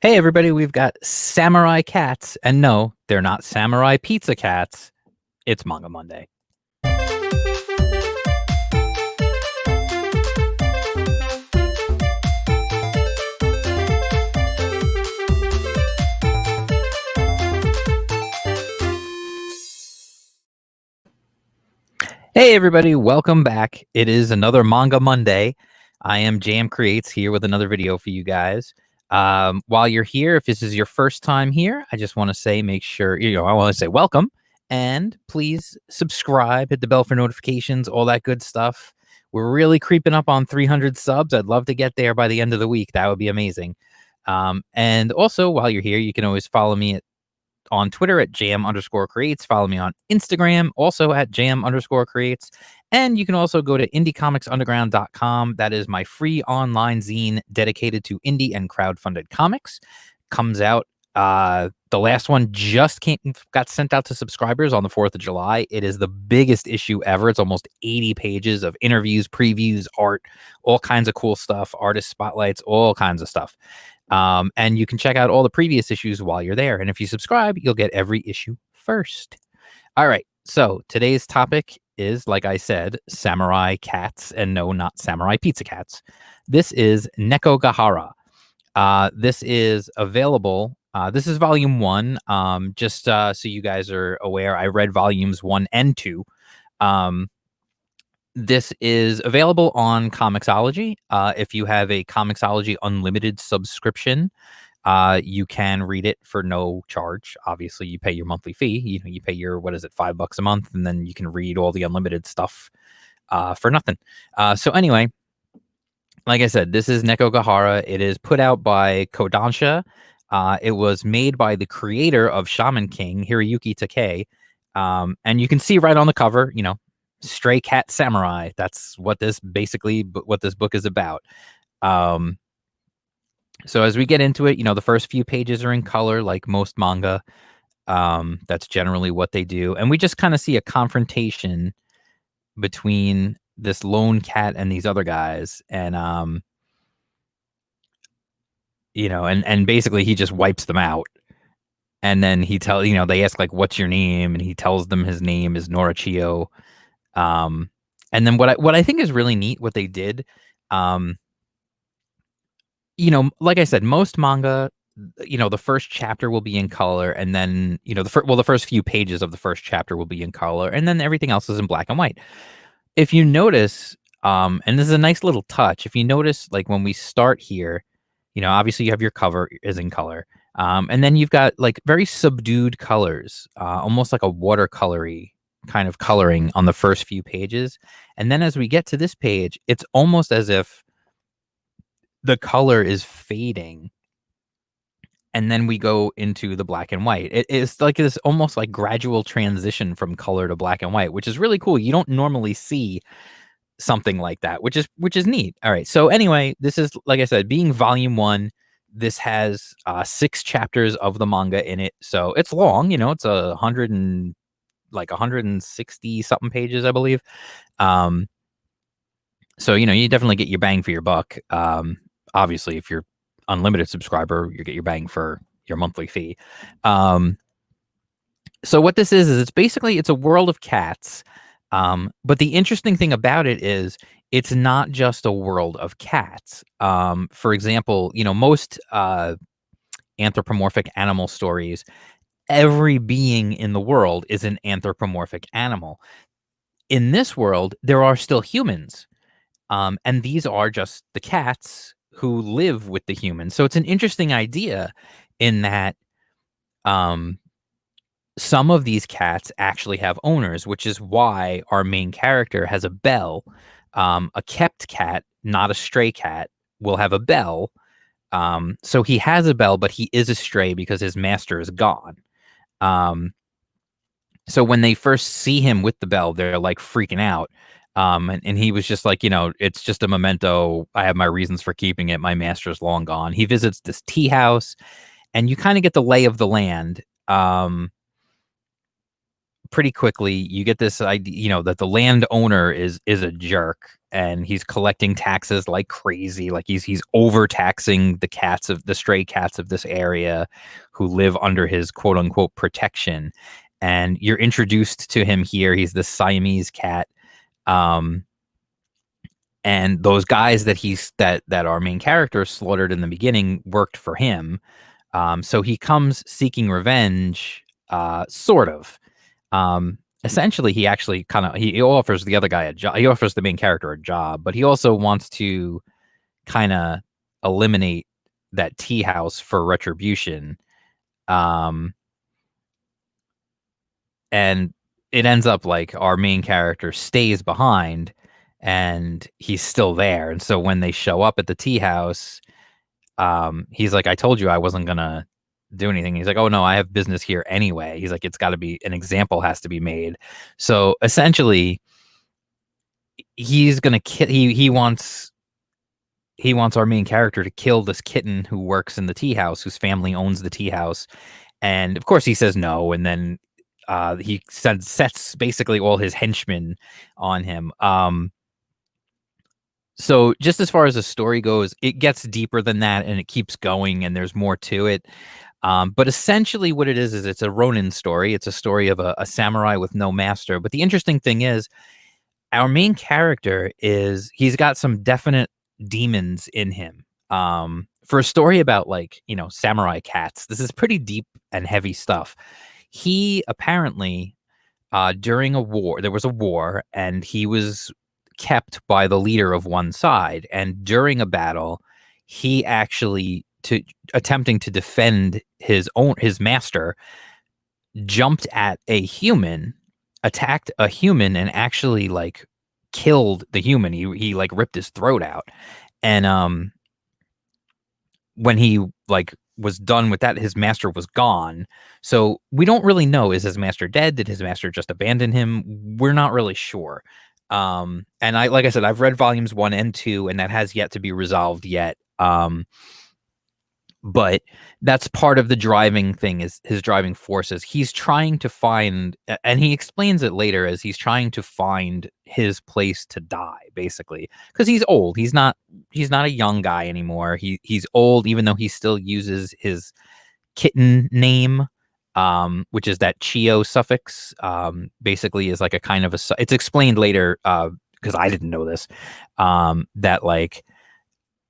Hey, everybody, we've got samurai cats. And no, they're not samurai pizza cats. It's Manga Monday. Hey, everybody, welcome back. It is another Manga Monday. I am Jam Creates here with another video for you guys. While you're here, if this is your first time here, I just want to say make sure, I want to say welcome. And please subscribe, hit the bell for notifications, all that good stuff. We're really creeping up on 300 subs. I'd love to get there by the end of the week. That would be amazing. And also, while you're here, you can always follow me on Twitter at jam_creates. Follow me on Instagram, also at jam_creates. And you can also go to indiecomics.underground.com. That is my free online zine dedicated to indie and crowdfunded comics. Comes out. The last one just got sent out to subscribers on the 4th of July. It is the biggest issue ever. It's almost 80 pages of interviews, previews, art, all kinds of cool stuff, artist spotlights, all kinds of stuff. And you can check out all the previous issues while you're there. And if you subscribe, you'll get every issue first. All right. So today's topic is, like I said, samurai cats, and no, not samurai pizza cats. This is Nekogahara. This is available. This is volume 1. Just so you guys are aware, I read volumes 1 and 2. This is available on Comixology. If you have a Comixology Unlimited subscription, you can read it for no charge. Obviously, you pay your monthly fee. You pay your, what is it, $5 a month, and then you can read all the unlimited stuff for nothing. So anyway, like I said, this is Nekogahara. It is put out by Kodansha. It was made by the creator of Shaman King, Hiroyuki Takei. And you can see right on the cover, Stray Cat Samurai. That's what this book is about. So as we get into it, the first few pages are in color, like most manga. That's generally what they do. And we just kind of see a confrontation between this lone cat and these other guys. And, and basically he just wipes them out. And then they ask, like, what's your name? And he tells them his name is Norachio. And then what I think is really neat, what they did, like I said, most manga, the first chapter will be in color, and then, the first few pages of the first chapter will be in color, and then everything else is in black and white. If you notice, and this is a nice little touch, if you notice, like when we start here, obviously you have your cover is in color. And then you've got like very subdued colors, almost like a watercolory kind of coloring on the first few pages. And then as we get to this page, it's almost as if the color is fading. And then we go into the black and white. It's like this almost like gradual transition from color to black and white, which is really cool. You don't normally see something like that, which is neat. All right. So anyway, this is, like I said, being volume 1. This has 6 chapters of the manga in it. So it's long, it's 160 something pages, I believe. So, you definitely get your bang for your buck. Obviously, if you're unlimited subscriber, you get your bang for your monthly fee. So what this is it's a world of cats. But the interesting thing about it is it's not just a world of cats. For example, most anthropomorphic animal stories, every being in the world is an anthropomorphic animal. In this world, there are still humans. And these are just the cats who live with the humans. So it's an interesting idea in that some of these cats actually have owners, which is why our main character has a bell. A kept cat, not a stray cat, will have a bell. So he has a bell, but he is a stray because his master is gone. So when they first see him with the bell, they're like freaking out. And he was just like, it's just a memento. I have my reasons for keeping it. My master's long gone. He visits this tea house, and you kind of get the lay of the land. pretty quickly you get this idea, that the landowner is a jerk, and he's collecting taxes like crazy. Like he's overtaxing the stray cats of this area who live under his quote unquote protection. And you're introduced to him here. He's the Siamese cat. Um, and those guys that our main character slaughtered in the beginning worked for him. So he comes seeking revenge, sort of. Essentially, he actually he offers the other guy a job. He offers the main character a job, but he also wants to kind of eliminate that tea house for retribution. Um, and it ends up like our main character stays behind, and he's still there. And so when they show up at the tea house, he's like, "I told you I wasn't gonna do anything." He's like, "Oh no, I have business here anyway." He's like, "It's got to be an example has to be made." So essentially, he's gonna kill. He wants our main character to kill this kitten who works in the tea house, whose family owns the tea house. And of course, he says no. And then he sets basically all his henchmen on him. So just as far as the story goes, it gets deeper than that, and it keeps going, and there's more to it. But essentially what it is it's a Ronin story. It's a story of a samurai with no master. But the interesting thing is our main character he's got some definite demons in him. For a story about samurai cats, this is pretty deep and heavy stuff. He apparently, during a war, there was a war, and he was kept by the leader of one side. And during a battle, he actually, to attempting to defend his master, jumped at a human, attacked a human, and actually killed the human. He like ripped his throat out. And when he was done with that, his master was gone. So we don't really know, is his master dead? Did his master just abandon him? We're not really sure. And like I said, I've read volumes 1 and 2, and that has yet to be resolved yet. But that's part of the driving thing, is his driving forces. He's trying to find, and he explains it later, as he's trying to find his place to die, basically, because he's old. He's not a young guy anymore. He's old, even though he still uses his kitten name, which is that chio suffix. Basically is like a kind of it's explained later, because I didn't know this, that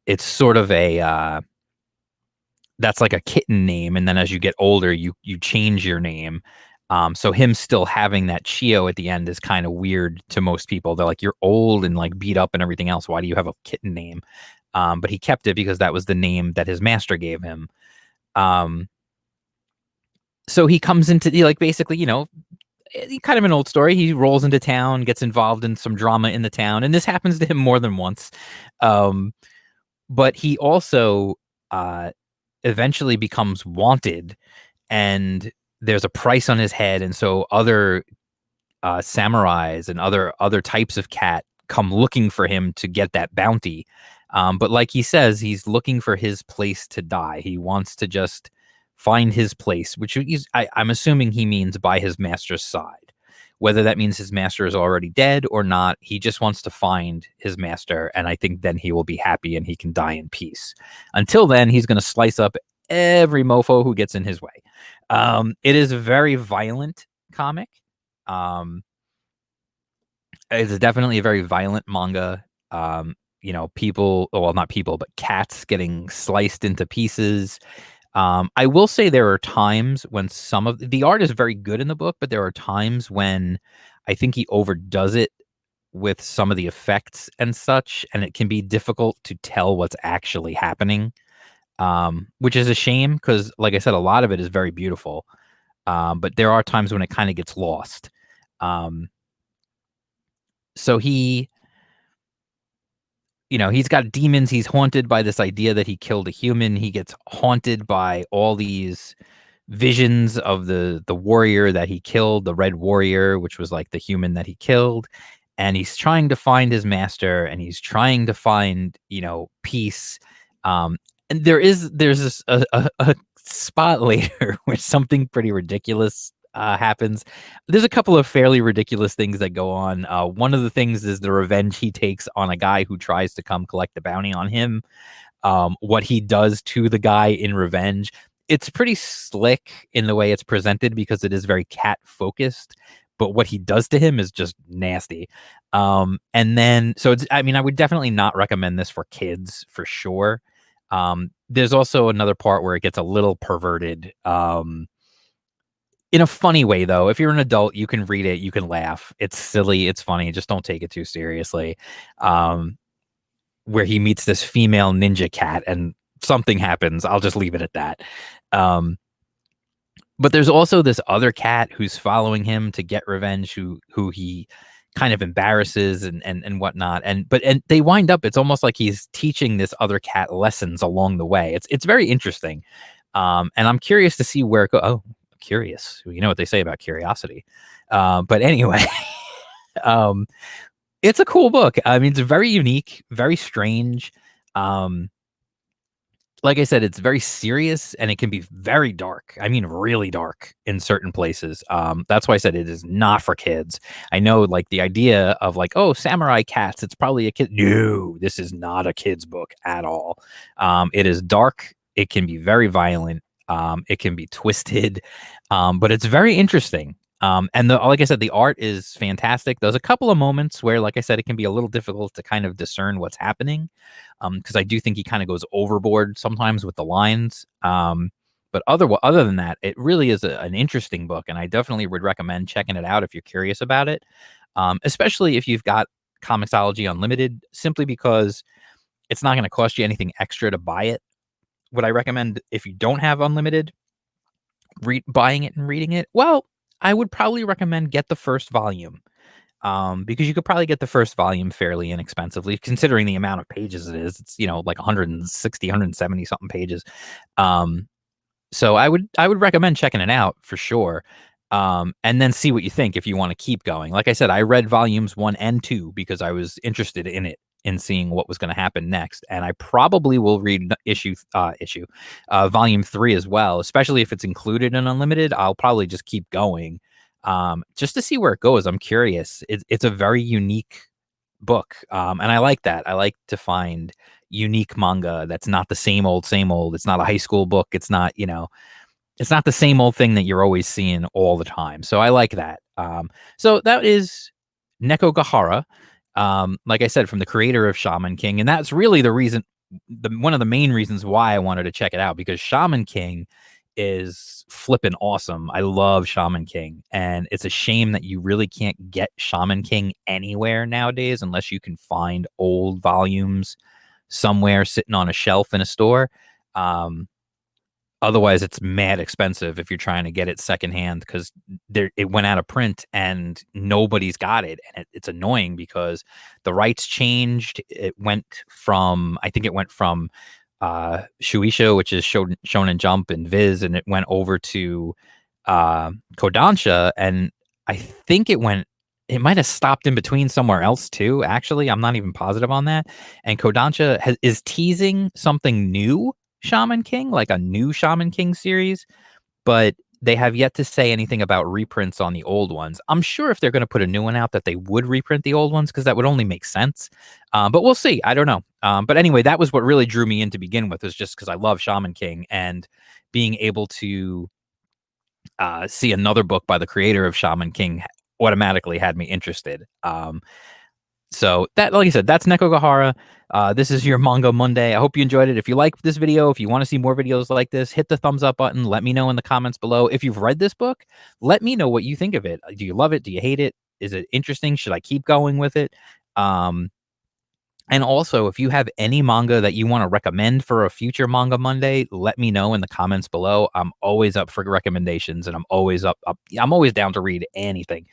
it's sort of a that's like a kitten name, and then as you get older, you change your name. So him still having that chio at the end is kind of weird to most people. They're like, "You're old and beat up and everything else. Why do you have a kitten name?" But he kept it because that was the name that his master gave him. So he comes into basically, kind of an old story. He rolls into town, gets involved in some drama in the town, and this happens to him more than once. But he also eventually becomes wanted, and there's a price on his head, and so other samurais and other types of cat come looking for him to get that bounty. But like he says, he's looking for his place to die. He wants to just find his place, which I'm assuming he means by his master's side. Whether that means his master is already dead or not, he just wants to find his master, and I think then he will be happy and he can die in peace. Until then, he's going to slice up every mofo who gets in his way. It is a very violent comic. It's definitely a very violent manga. People, well, not people, but cats getting sliced into pieces. I will say there are times when some of the art is very good in the book, but there are times when I think he overdoes it with some of the effects and such, and it can be difficult to tell what's actually happening, which is a shame because, like I said, a lot of it is very beautiful, but there are times when it kind of gets lost. So he's got demons. He's haunted by this idea that he killed a human. He gets haunted by all these visions of the warrior that he killed, the red warrior, which was like the human that he killed. And he's trying to find his master, and he's trying to find, peace. And there's this a spot later where something pretty ridiculous happens. There's a couple of fairly ridiculous things that go on. One of the things is the revenge he takes on a guy who tries to come collect the bounty on him. What he does to the guy in revenge. It's pretty slick in the way it's presented because it is very cat focused, but what he does to him is just nasty. And then, so it's, I mean, I would definitely not recommend this for kids for sure. There's also another part where it gets a little perverted. In a funny way, though. If you're an adult, you can read it, you can laugh. It's silly, it's funny. Just don't take it too seriously. Where he meets this female ninja cat and something happens. I'll just leave it at that. But there's also this other cat who's following him to get revenge, who he kind of embarrasses and whatnot. And they wind up, it's almost like he's teaching this other cat lessons along the way. It's very interesting. And I'm curious to see where it goes. Oh, curious. You know what they say about curiosity. But anyway, it's a cool book. I mean, it's very unique, very strange. Like I said, it's very serious and it can be very dark. I mean, really dark in certain places. That's why I said it is not for kids. I know, like, the idea of like, oh, samurai cats, it's probably a kid. No, this is not a kid's book at all. It is dark. It can be very violent. It can be twisted, but it's very interesting. And like I said, the art is fantastic. There's a couple of moments where, like I said, it can be a little difficult to kind of discern what's happening. Because I do think he kind of goes overboard sometimes with the lines. But other than that, it really is an interesting book, and I definitely would recommend checking it out if you're curious about it. Especially if you've got Comixology Unlimited, simply because it's not going to cost you anything extra to buy it. Would I recommend, if you don't have Unlimited, buying it and reading it? Well, I would probably recommend get the first volume, because you could probably get the first volume fairly inexpensively, considering the amount of pages it is. It's, like 160, 170 something pages. So I would recommend checking it out for sure. And then see what you think if you want to keep going. Like I said, I read volumes 1 and 2 because I was interested in it, in seeing what was going to happen next. And I probably will read volume 3 as well, especially if it's included in Unlimited. I'll probably just keep going, just to see where it goes. I'm curious. It's a very unique book, and I like that. I like to find unique manga that's not the same old, same old. It's not a high school book. It's not, it's not the same old thing that you're always seeing all the time. So I like that. So that is Nekogahara. Like I said, from the creator of Shaman King, and that's really the reason, one of the main reasons why I wanted to check it out, because Shaman King is flipping awesome. I love Shaman King, and it's a shame that you really can't get Shaman King anywhere nowadays unless you can find old volumes somewhere sitting on a shelf in a store. Otherwise, it's mad expensive if you're trying to get it secondhand, because it went out of print and nobody's got it. And it's annoying because the rights changed. It went from, I think it went from Shueisha, which is Shonen Jump and Viz, and it went over to Kodansha. And I think it might have stopped in between somewhere else too. Actually, I'm not even positive on that. And Kodansha is teasing something new, Shaman King, like a new Shaman King series, but they have yet to say anything about reprints on the old ones. I'm sure if they're going to put a new one out that they would reprint the old ones, because that would only make sense. But we'll see. I don't know. But anyway, that was what really drew me in to begin with, is just because I love Shaman King, and being able to see another book by the creator of Shaman King automatically had me interested. So that, like I said, that's Nekogahara. This is your Manga Monday. I hope you enjoyed it. If you like this video, if you want to see more videos like this, hit the thumbs up button. Let me know in the comments below. If you've read this book, let me know what you think of it. Do you love it? Do you hate it? Is it interesting? Should I keep going with it? And also, if you have any manga that you want to recommend for a future Manga Monday, let me know in the comments below. I'm always up for recommendations, and I'm always I'm always down to read anything,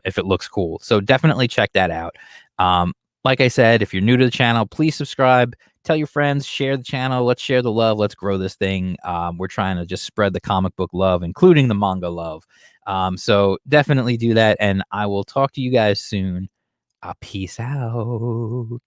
if it looks cool. So definitely check that out. Like I said, if you're new to the channel, please subscribe, tell your friends, share the channel. Let's share the love. Let's grow this thing. We're trying to just spread the comic book love, including the manga love. So definitely do that, and I will talk to you guys soon. Peace out.